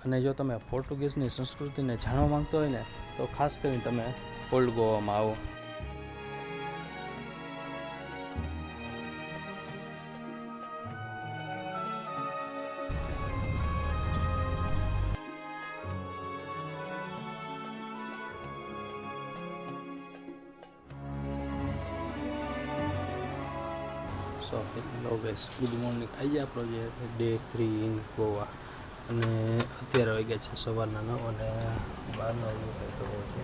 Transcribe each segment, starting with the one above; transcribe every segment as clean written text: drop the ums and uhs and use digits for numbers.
અને જો તમે પોર્ટુગીઝની સંસ્કૃતિને જાણવા માંગતો હોય ને તો ખાસ કરીને તમે ઓલ્ડ ગોવામાં આવો. So hello guys, good morning. આજે આપણો જે ડે 3 ઇન ગોવા અને અત્યારે વાગ્યા છે સવારના 9 અને 12 વાગ્યા તો છે.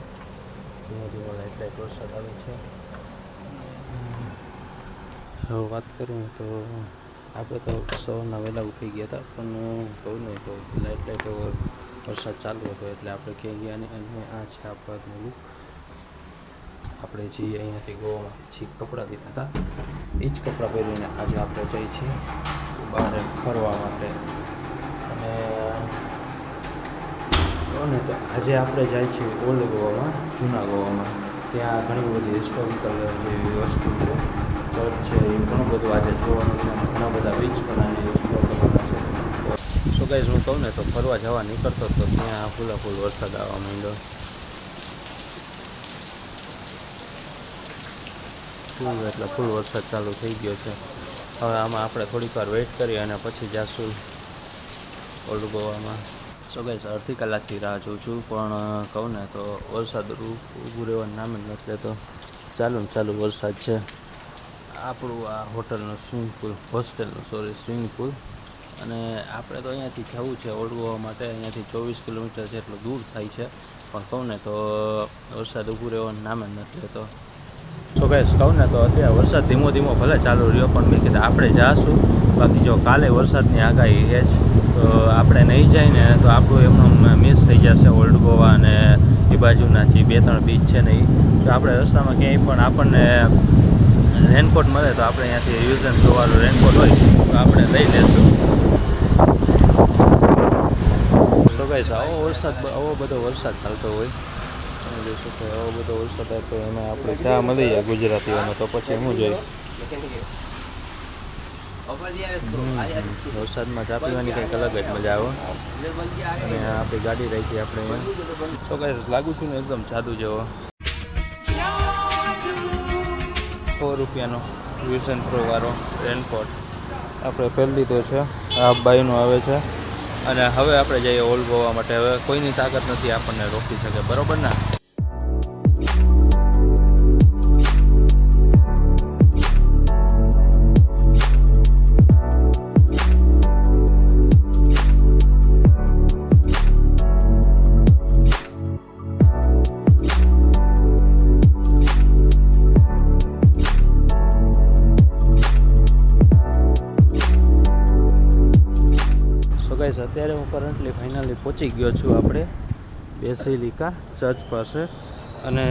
ધીમે ધીમે લાઇટ વરસાદ આવે છે. હવે વાત કરું તો આપણે તો સવારના વહેલા ઉઠી ગયા હતા, પણ કહું નહીં તો લાઇટ વરસાદ ચાલુ હતો એટલે આપણે ક્યાંય ગયા નહીં. અને આ છે આપણનું લુક. આપણે જે અહીંયાથી ગોવામાં જે કપડાં લીધા હતા એ જ કપડાં પહેરીને આજે આપણે જઈએ છીએ બહાર ફરવા માટે. અને કહો ને તો આજે આપણે જાય છીએ ઓલ્ડ ગોવામાં, જૂના ગોવામાં. ત્યાં ઘણી બધી હિસ્ટોરિકલ જેવી વસ્તુ છે, ચર્ચ છે, એ ઘણું બધું આજે જોવાનું છે. અને ઘણા બધા બીચ પણ આજે એક્સપ્લોર કરવાના છે. સો ગાઈઝ, હું કહું ને તો ફરવા જવા નીકળતો તો ત્યાં ફૂલ વરસાદ આવવા માંડ્યો. એટલે ફૂલ વરસાદ ચાલુ થઈ ગયો છે. હવે આમાં આપણે થોડીક વાર વેઇટ કરી અને પછી જાશું ઓલ્ડ ગોવામાં. સો ગાઈસ, અડધી કલાકથી રાહ જોઉં છું, પણ કહું ને તો વરસાદ ઊભું રહેવાનું નામ જ નથી લેતો. ચાલુ વરસાદ છે. આપણું આ હોટલનું સ્વિમિંગ પુલ, હોસ્ટેલનું સ્વિમિંગ પુલ. અને આપણે તો અહીંયાથી જવું છે ઓલ્ડ ગોવા માટે. અહીંયાથી 24 કિલોમીટર જેટલું દૂર થાય છે, પણ કહું ને તો વરસાદ ઊભું રહેવાનું નામ જ નથી લેતો. સો ગાઈસ, કહું ને તો અત્યારે વરસાદ ધીમો ભલે ચાલુ રહ્યો, પણ મેં કીધું આપણે જાશું. બાકી જો કાલે વરસાદની આગાહી છે જ, તો આપણે નહીં જાય ને તો આપણું એમનું મિસ થઈ જશે ઓલ્ડ ગોવા અને એ બાજુના જે 2-3 બીચ છે ને એ. તો આપણે રસ્તામાં ક્યાંય પણ આપણને રેનકોટ મળે તો આપણે અહીંયાથી યુઝ એન્ડ થ્રોવાળો રેનકોટ હોય તો આપણે લઈ લઈશું. સો ગાઈસ, આવો બધો વરસાદ ચાલતો હોય, આવો બધો વરસાદ આવતો એમાં આપણે ચા મળી જાય ગુજરાતીઓનો તો પછી શું જોઈએ. વરસાદમાં ચા પીવાની કંઈક અલગ જ મજા આવે. અને આપણી ગાડી રાખી આપણે અહીંયા. તો ગાઈસ, લાગુ છું ને એકદમ જાદુ જેવો. 100 રૂપિયાનો યુઝ એન્ડ થ્રો વાળો રેનકોટ આપણે પહેરી લીધો છે. આ બાઈનો આવે છે. અને હવે આપણે જઈએ ઓલ્ડ ગોવા માટે. હવે કોઈની તાકાત નથી આપણને રોકી શકે, બરોબર ને? અત્યારે હું કરન્ટલી ફાઇનલી પહોંચી ગયો છું આપણે બેસિલિકા ચર્ચ પાસે. અને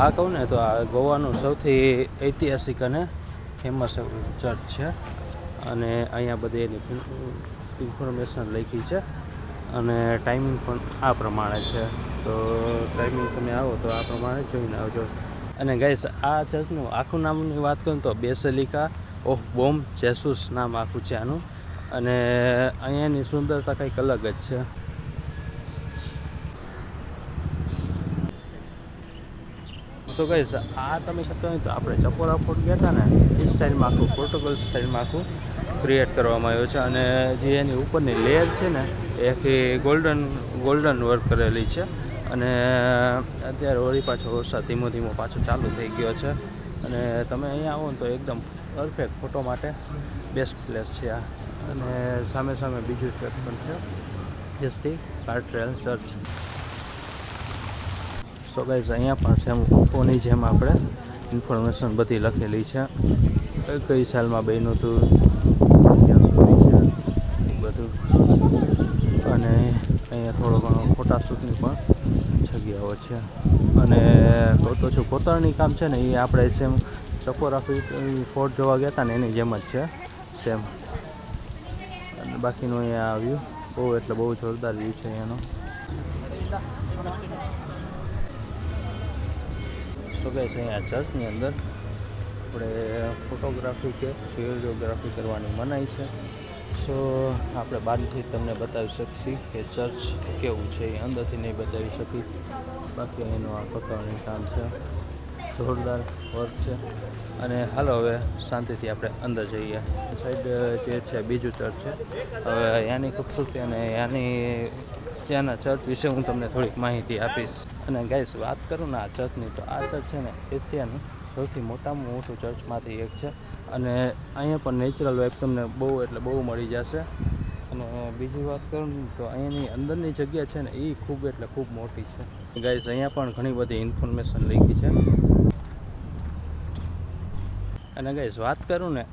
આ કહું ને તો આ ગોવાનું સૌથી ઐતિહાસિક અને ફેમસ ચર્ચ છે. અને અહીંયા બધી એની ઇન્ફોર્મેશન લખી છે અને ટાઈમિંગ પણ આ પ્રમાણે છે. તો ટાઈમિંગ તમે આવો તો આ પ્રમાણે જોઈને આવજો. અને ગાઈસ, આ ચર્ચનું આખું નામની વાત કરું તો બેસિલિકા ઓફ બોમ જેસુસ નામ આખું છે આનું. અને અહીંયાની સુંદરતા કંઈક અલગ જ છે. સો ગાઈસ, આ તમે કહેતા હોય તો આપણે ચપોરા ફોર્ટ ગયા હતા ને એ સ્ટાઇલમાં આખું, પોર્ટુગલ સ્ટાઇલમાં આખું ક્રિએટ કરવામાં આવ્યું છે. અને જે એની ઉપરની લેયર છે ને એ આખી ગોલ્ડન વર્ક કરેલી છે. અને અત્યારે વળી પાછો વરસાદ ધીમો પાછો ચાલુ થઈ ગયો છે. અને તમે અહીંયા આવો ને તો એકદમ પરફેક્ટ ફોટો માટે બેસ્ટ પ્લેસ છે આ. અને સામે બીજું ચર્ચ પણ છે, એસટી કાર્ટ્રેલ ચર્ચ. સો ગાઈસ, અહીંયા પણ સેમ ઓની જેમ આપણે ઇન્ફોર્મેશન બધી લખેલી છે. કઈ સાલમાં બન્યું હતું, ક્યાં સુધી છે એ બધું. અને અહીંયા થોડો ઘણો ફોટાશૂટની પણ જગ્યાઓ છે. અને કહું તો છું, કોતરણી કામ છે ને એ આપણે સેમ ચપોરા ફોર્ટ જોવા ગયા હતા ને એની જેમ જ છે સેમ. અને બાકીનું અહીંયા આવ્યું બહુ જોરદાર વ્યૂ છે અહીંયાનો. સો ગાઈસ, અહીંયા ચર્ચની અંદર આપણે ફોટોગ્રાફી કે વિડીયોગ્રાફી કરવાની મનાઈ છે. સો આપણે બહારથી તમને બતાવી શકીએ કે ચર્ચ કેવું છે. એ અંદરથી નહીં બતાવી શકી, બાકી એનું આ પકાવણી કામ છે, જોરદાર વર્ક છે. અને હાલો હવે શાંતિથી આપણે અંદર જઈએ. સાઈડ જે છે બીજું ચર્ચ છે. હવે ત્યાંની ખૂબસૂરતી અને ત્યાંના ચર્ચ વિશે હું તમને થોડીક માહિતી આપીશ. અને ગાઈસ વાત કરું ને આ ચર્ચની, તો આ ચર્ચ છે ને એશિયાનું સૌથી મોટામાં મોટું ચર્ચમાંથી એક છે. અને અહીંયા પણ નેચરલ વાઇબ તમને બહુ એટલે બહુ મળી જશે. અને બીજી વાત કરું તો અહીંયાની અંદરની જગ્યા છે ને એ ખૂબ એટલે ખૂબ મોટી છે. ગાઈસ અહીંયા પણ ઘણી બધી ઇન્ફોર્મેશન લખી છે. અને ગાઈસ વાત કરું ને,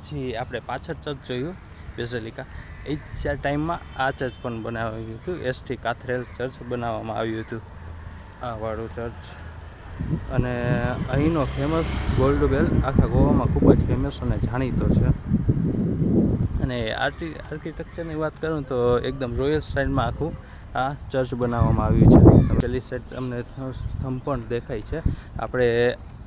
જે આપણે પાછળ ચર્ચ જોયું બેઝિલિકા, એ જ ટાઈમમાં આ ચર્ચ પણ બનાવ્યું હતું. એસટી કાથરેલ ચર્ચ બનાવવામાં આવ્યું હતું, આ વાળું ચર્ચ. અને અહીંનો ફેમસ ગોલ્ડ બેલ આખા ગોવામાં ખૂબ જ ફેમસ અને જાણીતો છે. અને આર્કિટેક્ચરની વાત કરું તો એકદમ રોયલ સ્ટાઇલમાં આખું આ ચર્ચ બનાવવામાં આવ્યું છે. પેલી સાઈડ અમને સ્તંભ પણ દેખાય છે. આપણે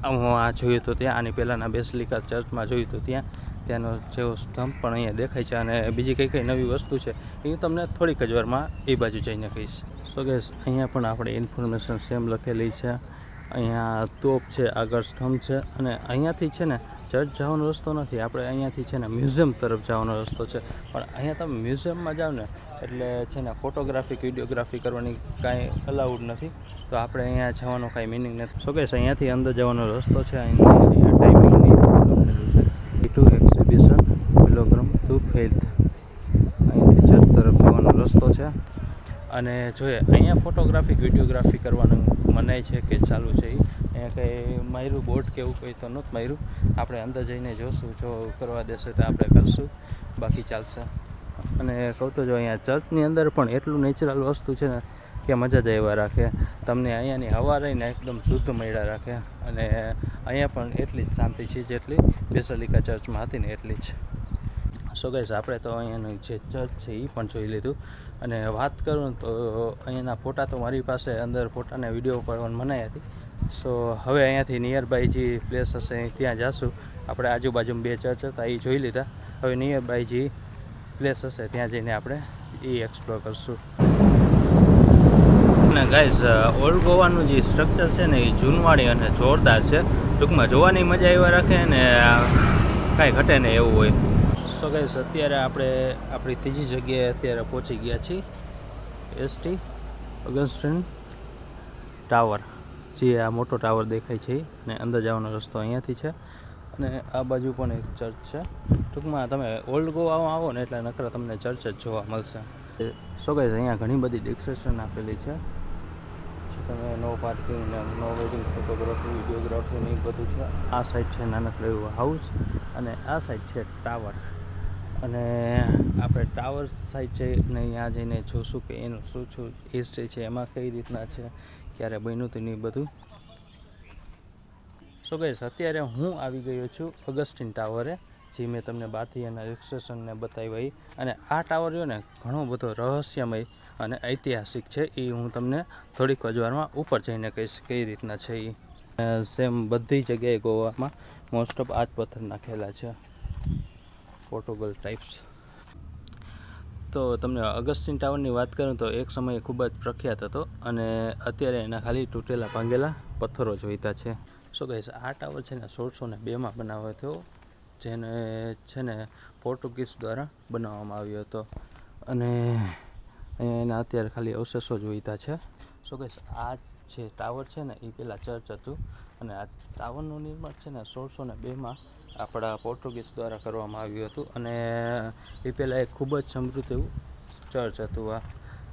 આ જોયું તો ત્યાં, આની પહેલાંના બેઝિલિકા ચર્ચમાં જોયું તો ત્યાંનો જેવો સ્તંભ પણ અહીંયા દેખાય છે. અને બીજી કઈ નવી વસ્તુ છે એ તમને થોડીક જ વારમાં એ બાજુ જઈને કહીશ. સો ગાઈસ અહીંયા પણ આપણે ઇન્ફોર્મેશન સેમ લખેલી છે. અહીંયા તોપ છે, આગળ સ્તંભ છે. અને અહીંયાથી છે ને ચર્ચ જવાનો રસ્તો નથી, આપણે અહીંયાથી છે ને મ્યુઝિયમ તરફ જવાનો રસ્તો છે. પણ અહીંયા તમે મ્યુઝિયમમાં જાઓ ને એટલે છે ને ફોટોગ્રાફી વિડીયોગ્રાફી કરવાની કાંઈ અલાઉડ નથી, તો આપણે અહીંયા જવાનો કાંઈ મિનિંગ નથી. સો ગાઈસ અહીંયાથી અંદર જવાનો રસ્તો છે. અહીંયા ટાઈમિંગની લખેલું છે, ટુ એક્ઝિબિશન કિલોગ્રામ ટુ ફેલ્થ. અહીંયાથી ચર્ચ તરફ જવાનો રસ્તો છે. અને જોઈએ અહીંયા ફોટોગ્રાફી વિડીયોગ્રાફી કરવાનું મનાય છે કે ચાલુ છે. અહીંયા કંઈ માર્યું બોર્ડ કે એવું કંઈ તો નહોતું માર્યું. આપણે અંદર જઈને જોશું, જો કરવા દેશે તો આપણે કરશું, બાકી ચાલશે. અને કહું તો જો અહીંયા ચર્ચની અંદર પણ એટલું નેચરલ વસ્તુ છે ને કે મજા જ આવ્યા રાખે તમને. અહીંયાની હવા રહીને એકદમ શુદ્ધ મળ્યા રાખે. અને અહીંયા પણ એટલી જ શાંતિ છે જેટલી બેઝિલિકા ચર્ચમાં હતી ને એટલી જ. સો ગાઈસ આપણે તો અહીંયાનું જે ચર્ચ છે એ પણ જોઈ લીધું. અને વાત કરું તો અહીંયાના ફોટા તો મારી પાસે અંદર ફોટાને વિડીયો પાડવાની મનાઈ હતી. સો હવે અહીંયાથી નિયર બાય જે પ્લેસ હશે ત્યાં જઈશું. આપણે આજુબાજુમાં બે ચર્ચ હતા એ જોઈ લીધા. હવે નિયર બાય જે પ્લેસ હશે ત્યાં જઈને આપણે એ એક્સપ્લોર કરશું. અને ગાઈસ ઓલ્ડ ગોવાનું જે સ્ટ્રક્ચર છે ને એ જૂનવાણી અને જોરદાર છે. ટૂંકમાં જોવાની મજા આવ્યા રાખે ને કાંઈ ઘટે નહીં એવું હોય. સો ગાઈસ અત્યારે આપણે આપણી ત્રીજી જગ્યાએ અત્યારે પહોંચી ગયા છીએ, એસટી ઓગસ્ટિન ટાવર. જે આ મોટો ટાવર દેખાય છે અને અંદર જવાનો રસ્તો અહીંયાથી છે. અને આ બાજુ પણ એક ચર્ચ છે. ટૂંકમાં તમે ઓલ્ડ ગોવામાં આવો ને એટલે નકરા તમને ચર્ચ જ જોવા મળશે. સો ગાઈસ અહીંયા ઘણી બધી ડિસ્ક્રિપ્શન આપેલી છે. તમે નો પાર્કિંગ ને નો વેડિંગ ફોટોગ્રાફી વિડીયોગ્રાફી ને એ બધું છે. આ સાઈડ છે નાનકડું એવું હાઉસ અને આ સાઈડ છે ટાવર. અને આપણે ટાવર સાઈડ જઈને ત્યાં જઈને જોશું કે એનું શું હિસ્ટ્રી છે, એમાં કઈ રીતના છે, ક્યારે બન્યું હતું ને એ બધું. સો ગાઈસ અત્યારે હું આવી ગયો છું ઓગસ્ટિન ટાવરે, જે મેં તમને બહારથી એના રિક્સેશનને બતાવ્યા. અને આ ટાવર રહ્યો ને ઘણો બધો રહસ્યમય અને ઐતિહાસિક છે. એ હું તમને થોડીક જ વારમાં ઉપર જઈને કહીશ કઈ રીતના છે એ. સેમ બધી જગ્યાએ ગોવામાં મોસ્ટ ઓફ આ જ પથ્થર નાખેલા છે, પોર્ટુગલ ટાઈપ્સ. તો તમને ઓગસ્ટિન ટાવરની વાત કરું તો એક સમયે ખૂબ જ પ્રખ્યાત હતો અને અત્યારે એના ખાલી તૂટેલા ભાંગેલા પથ્થરો જ હોતા છે. સો ગાઈસ આ ટાવર છે ને 1602માં બનાવ્યો હતો, જેને છે ને પોર્ટુગીઝ દ્વારા બનાવવામાં આવ્યો હતો. અને અહીંયા એના અત્યારે ખાલી અવશેષો જ હોતા છે. સો ગાઈસ આ જે ટાવર છે ને એ પહેલાં ચર્ચ હતું. અને આ ટાવરનું નિર્માણ છે ને 1602માં આપણા પોર્ટુગીઝ દ્વારા કરવામાં આવ્યું હતું. અને એ પહેલાં એક ખૂબ જ સમૃદ્ધ એવું ચર્ચ હતું. આ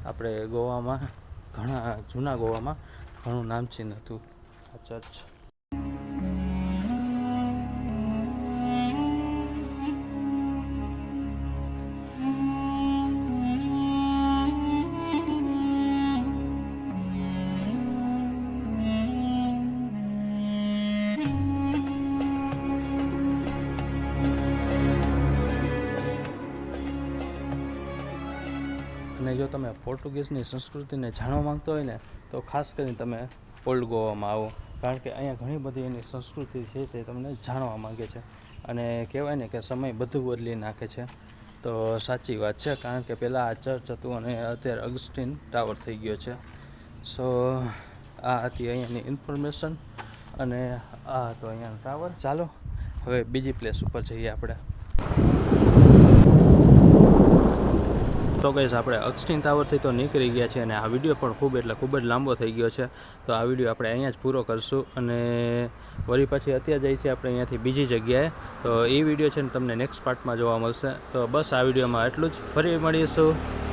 આપણે ગોવામાં જૂના ગોવામાં ઘણું નામચીન હતું આ ચર્ચ. અને જો તમે પોર્ટુગીઝની સંસ્કૃતિને જાણવા માંગતો હોય ને તો ખાસ કરીને તમે ઓલ્ડ ગોવામાં આવો, કારણ કે અહીંયા ઘણી બધી એની સંસ્કૃતિ છે તે તમને જાણવા માંગે છે. અને કહેવાય ને કે સમય બધું બદલી નાખે છે. તો સાચી વાત છે, કારણ કે પહેલાં આ ચર્ચ હતું અને અત્યારે અગસ્ટીન ટાવર થઈ ગયો છે. સો આ હતી અહીંયાની ઇન્ફોર્મેશન અને આ હતો અહીંયાનો ટાવર. ચાલો હવે બીજી પ્લેસ ઉપર જઈએ આપણે. તો ગાઈઝ આપણે અગસ્ટીન ટાવરથી તો નીકળી ગયા છીએ અને આ વિડીયો પણ ખૂબ જ લાંબો થઈ ગયો છે. તો આ વિડીયો આપણે અહીંયા જ પૂરો કરશું અને વળી પછી અત્યારે જઈએ છીએ આપણે અહીંયાથી બીજી જગ્યાએ. તો એ વિડીયો છે ને તમને નેક્સ્ટ પાર્ટમાં જોવા મળશે. તો બસ આ વિડીયોમાં એટલું જ. ફરી મળીશું.